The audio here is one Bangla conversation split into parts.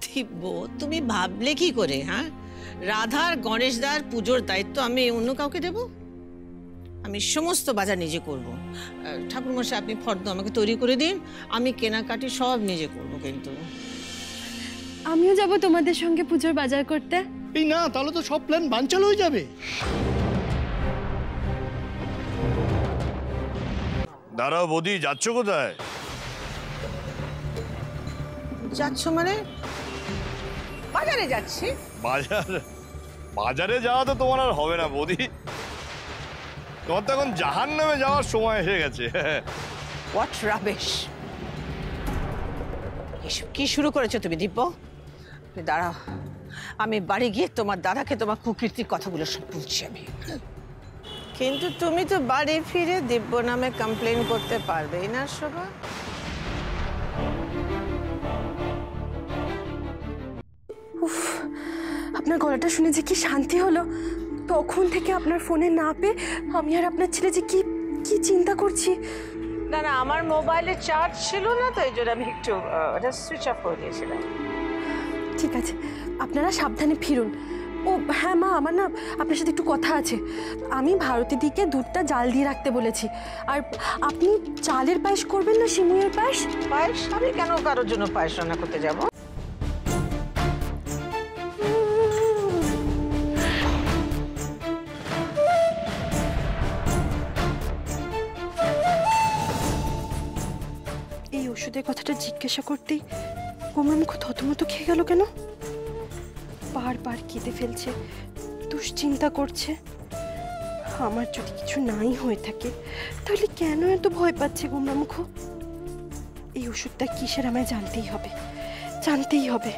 দিব্য, তুমি ভাবলে কি করে? হ্যাঁ, রাধার গণেশদার পুজোর দায়িত্ব আমি অন্য কাউকে দেব? আমি সমস্ত বাজার নিজে করব। ঠাকুরমশাই আপনি ফর্দ আমাকে তৈরি করে দিন, আমি কেনাকাটি সব নিজে করব। কিন্তু আমিও যাব তোমাদের সঙ্গে পুজোর বাজার করতে। এই না, তাহলে তো সব প্ল্যান বানচাল হয়ে যাবে। দাঁড়াও বৌদি, যাচ্ছ কোথায়? যাচ্ছ মানে? বাজারে যাচ্ছি। বাজারে যাওয়া তো তোমার আর হবে না বৌদি, তোমার তো এখন জাহান্নামে যাওয়ার সময় এসে গেছে। What rubbish! এসব কি শুরু করেছো তুমি দিব্য? তুমি দাঁড়াও, আমি বাড়ি গিয়ে তোমার দাদাকে তোমার কুকীর্তির কথাগুলো সব বলছি আমি। কিন্তু তুমি তো বাড়ি ফিরে দিব্য নামে কমপ্লেন করতে পারবেই না শোভা। উফ, আপনার গলাটা শুনে যে কি শান্তি হলো। তখন থেকে আপনার ফোনে না পেয়ে আমি আর আপনার ছেলে যে কি কি চিন্তা করছি। না না, আমার মোবাইলে চার্জ ছিল না, তো এই জন্য আমি একটু ওটা সুইচ অফ করে দিয়েছিলাম। ঠিক আছে, আপনারা সাবধানে ফিরুন। ও হ্যাঁ মা, আমার না আপনার সাথে একটু কথা আছে। আমি ভারতী দিকে দুধটা জাল দিয়ে রাখতে বলেছি। আর আপনি চালের পায়েস করবেন না সিমুইয়ের পায়েস? পায়েস? আমি কেন কারোর জন্য পায়েস রান্না করতে যাব? এই ওষুধের কথাটা জিজ্ঞাসা করতেই গোমরা মুখ থতমত খেয়ে গেল কেন? বারবার কেঁদে ফেলছে, দুশ্চিন্তা করছে। আমার যদি কিছু নাই হয়ে থাকে তাহলে কেন এত ভয় পাচ্ছে গোমরা মুখ? এই ওষুধটা কিসের আমায় জানতেই হবে, জানতেই হবে।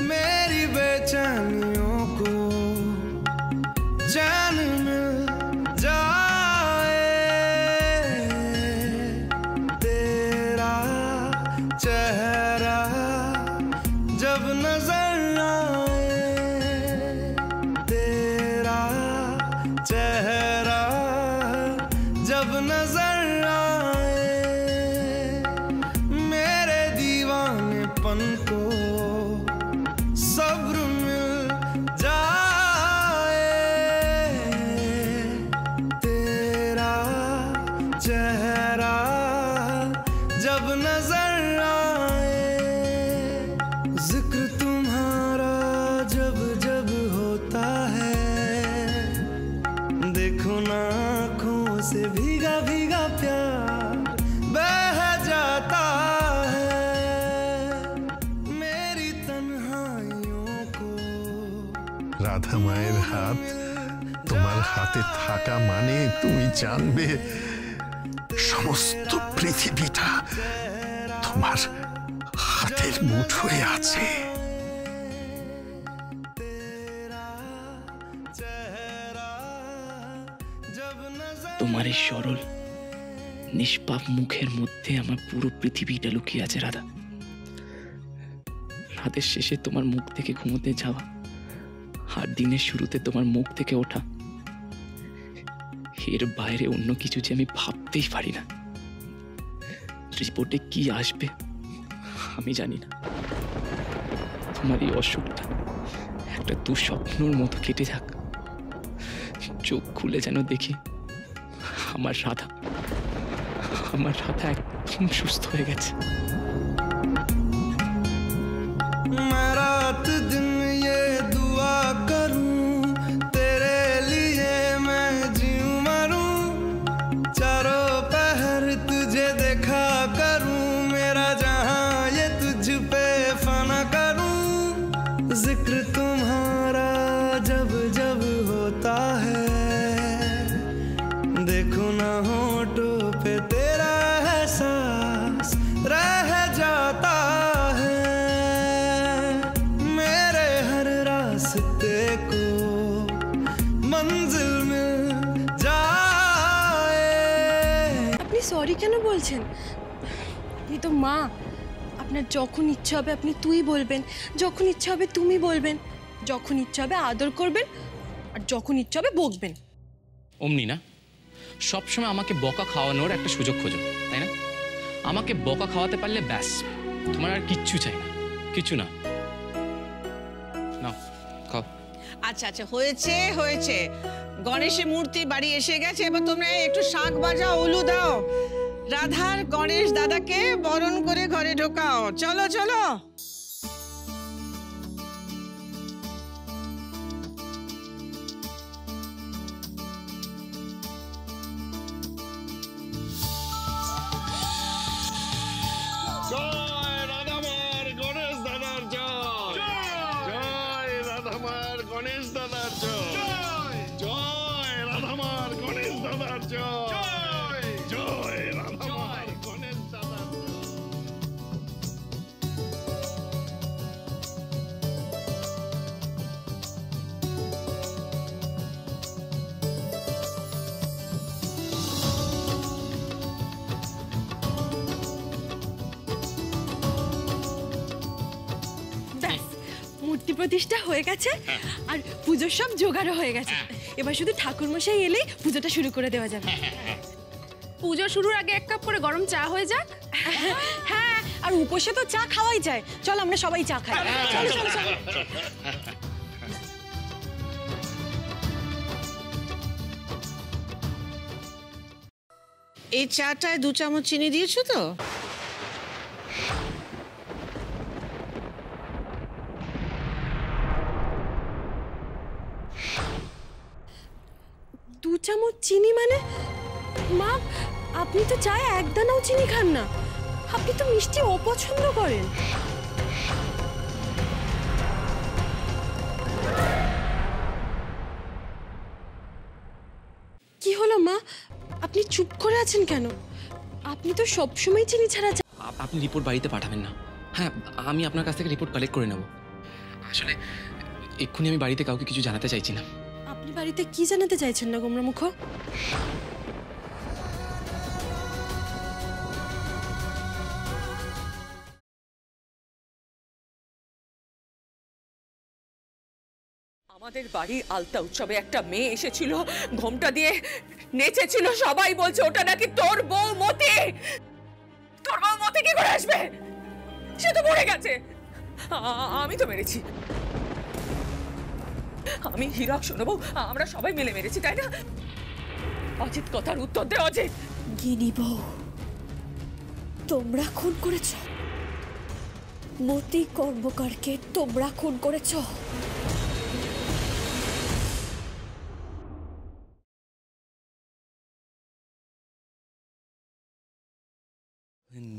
मेरी बेचैनियों को चैन मिल जाए, तेरा चेहरा जब नजर आए, तेरा चेहरा जब नजर आए, मेरे दीवानेपन को सब्र मिल जाए, तेरा चेहरा जब नजर आए, जिक्र तुम्हारा जब जब होता है, देखो ना आँखों से भीगा भीगा प्यार बह जाता है, मेरी तन्हाइयों को। রাধা মায়ের হাত তোমার হাতে থাকা মানে তুমি জানবে সমস্ত পৃথিবীটা তোমার হাতের মুঠোয় আছে। তোমার এই সরল নিষ্পাপ মুখের মধ্যে আমার পুরো পৃথিবীটা লুকিয়ে আছে রাধা। রাতের শেষে তোমার মুখ থেকে ঘুমোতে যাওয়া আর দিনের শুরুতে তোমার মুখ থেকে ওঠা, এর বাইরে অন্য কিছু যে আমি ভাবতেই পারি না। রিপোর্টে কি আসবে আমি জানি না। তোমার এই অসুখটা একটা দুঃস্বপ্নর মতো কেটে যাক, চোখ খুলে যেন দেখি আমার রাধা একদম সুস্থ হয়ে গেছে। मैं रात दिन ये दुआ करूं, तेरे लिए मैं जीऊं मरूं, चारों पहर तुझे देखा करूं, मेरा जहां ये तुझ पे फना करूं, जिक्र तुम्हारा जब जब होता है, देखो ना होठों पे तेरा एहसास रह जाता है, मेरे हर रास्ते को मंजिल मिल जाए। আপনি সরি কেন বলছেন? আপনি তো মা, আপনার যখন ইচ্ছা হবে আপনি তুই বলবেন, যখন ইচ্ছা হবে তুমি বলবেন, যখন ইচ্ছা হবে আদর করবেন, আর যখন ইচ্ছা হবে বকবেন। অমনি না, সবসময় আমাকে বকা খাওয়ানোর একটা সুযোগ খোঁজো, তাই না? আমাকে বকা খাওয়াতে পারলে ব্যাস, তোমার আর কিচ্ছু চাই না, কিচ্ছু না। নাও খাও। আচ্ছা আচ্ছা, হয়েছে হয়েছে, গণেশের মূর্তি বাড়ি এসে গেছে, এবার তোমরা একটু শাক বাজাও, উলু দাও, রাধার গণেশ দাদাকে বরণ করে ঘরে ঢোকাও। চলো চলো। জয় রাধামার গণেশ দাদার জয়, জয় রাধামার গণেশ দাদার জয়, জয় রাধামার গণেশ দাদার জয়, জয় রাধামার গণেশ দাদার জয়। ব্যাস, মূর্তি প্রতিষ্ঠা হয়ে গেছে আর পুজোর সব জোগাড়ও হয়ে গেছে। এবার শুধু ঠাকুরমশাই এলেই পুজোটা শুরু করে দেওয়া যাবে। পুজো শুরুর আগে 1 কাপ করে গরম চা হয়ে যাক। হ্যাঁ, আর উপোসে তো চা খাওয়াই যায়। চল আমরা সবাই চা খাই। চলো চলো চলো। এই চাটায় 2 চামচ চিনি দিয়েছো তো? দু চামচ চিনি মানে? মা, আপনি তো চায়ে একদানাও চিনি খান না, আপনি তো মিষ্টি অপছন্দ করেন। কি হলো মা, আপনি চুপ করে আছেন কেন? আপনি তো সবসময় চিনি ছাড়া আপনি রিপোর্ট বাড়িতে পাঠাবেন না? হ্যাঁ, আমি আপনার কাছ থেকে রিপোর্ট কালেক্ট করে নেব। আসলে এক্ষুনি আমি বাড়িতে কাউকে কিছু জানাতে চাইছি না। আপনি বাড়িতে কি জানাতে চাইছেন না গোমরামুখ? আমাদের বাড়ি আলতা উৎসবে একটা মেয়ে এসেছিল, ঘোমটা দিয়ে নেচেছিল, সবাই বলছে ওটা নাকি তোর বউ মতি। তোর বউ মতি কি করে আসবে? সে তো মরে গেছে। আমি তো মেরেছি, আমি হীরক শোনাবো, আমরা সবাই মিলে মেরেছি, তাই না? অজিত কথার উত্তর দে অজিত। গিনি বউ, তোমরা খুন করেছ? মতি কর্মকারকে তোমরা খুন করেছ?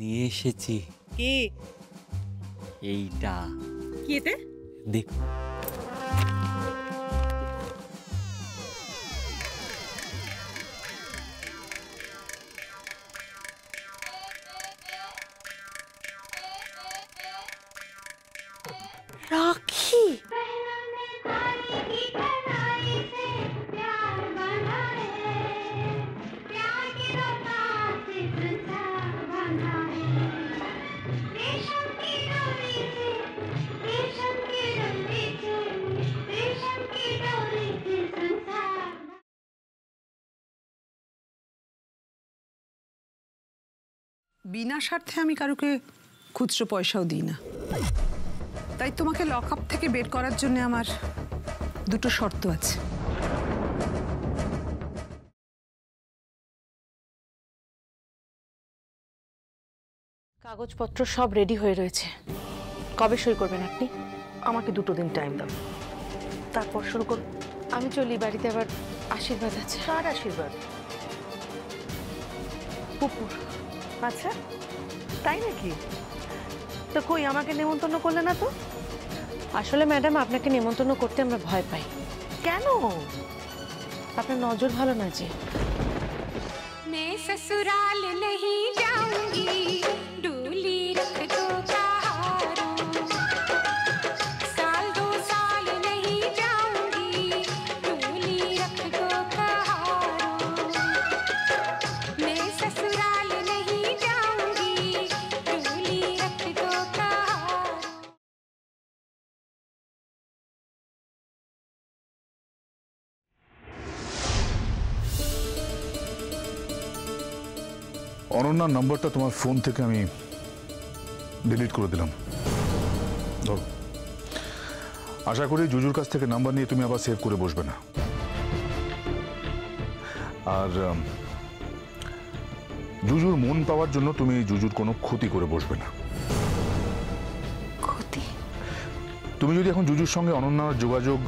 নিয়ে এসেছি। কি এইটা কি এতে? দেখ। রাখি? বিনা স্বার্থে আমি কারোকে খুচরো পয়সাও দিই না, তাই তোমাকে লক আপ থেকে বের করার জন্য আমার 2টো শর্ত আছে। কাগজপত্র সব রেডি হয়ে রয়েছে, কবে সই করবেন আপনি? আমাকে 2 দিন টাইম দাও, তারপর শুরু করব। আমি চলি, বাড়িতে আবার আশীর্বাদ আছে। কার আশীর্বাদ? পুপুর। আচ্ছা, তাই নাকি? তো কই আমাকে নেমন্তন্ন করলে না তো? আসলে ম্যাডাম, আপনাকে নিমন্ত্রণ করতে আমরা ভয় পাই। কেন? আপনার নজর ভালো না যে। मैं ससुराल नहीं जाऊंगी, डोली रख दो कहारों। साल 2 साल नहीं जाऊंगी, डोली रख दो कहारों। मैं ससुराल नहीं जाऊंगी, डोली रख दो कहारों। অনন্যার নাম্বারটা তোমার ফোন থেকে আমি ডিলিট করে দিলাম। ধরো, আশা করি জুজুর কাছ থেকে নাম্বার নিয়ে তুমি আবার সেভ করে বসবে না। আর জুজুর মন পাওয়ার জন্য তুমি জুজুর কোনো ক্ষতি করে বসবে না। ক্ষতি? তুমি যদি এখন জুজুর সঙ্গে অনন্যার যোগাযোগ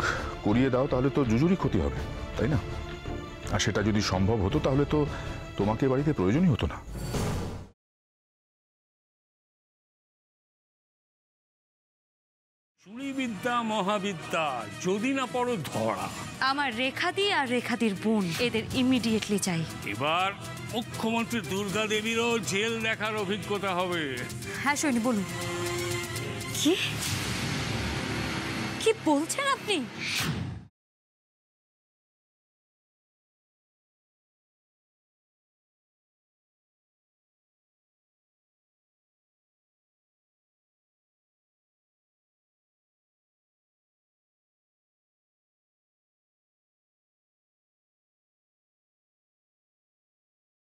করিয়ে দাও তাহলে তো জুজুরই ক্ষতি হবে, তাই না? আর সেটা যদি সম্ভব হতো তাহলে তো তোমাকে বাড়িতে প্রয়োজনই হতো না। চুরিবিদ্যা মহাবিদ্যা, যদি না পড়ো ধরা। আমার রেখাদি আর রেখাদির বোন, এদের ইমিডিয়েটলি চাই। এবার মুখ্যমন্ত্রী দুর্গা দেবীরও জেল দেখার অভিজ্ঞতা হবে। হ্যাঁ সৈনী, বলুন। কি কি বলছেন আপনি?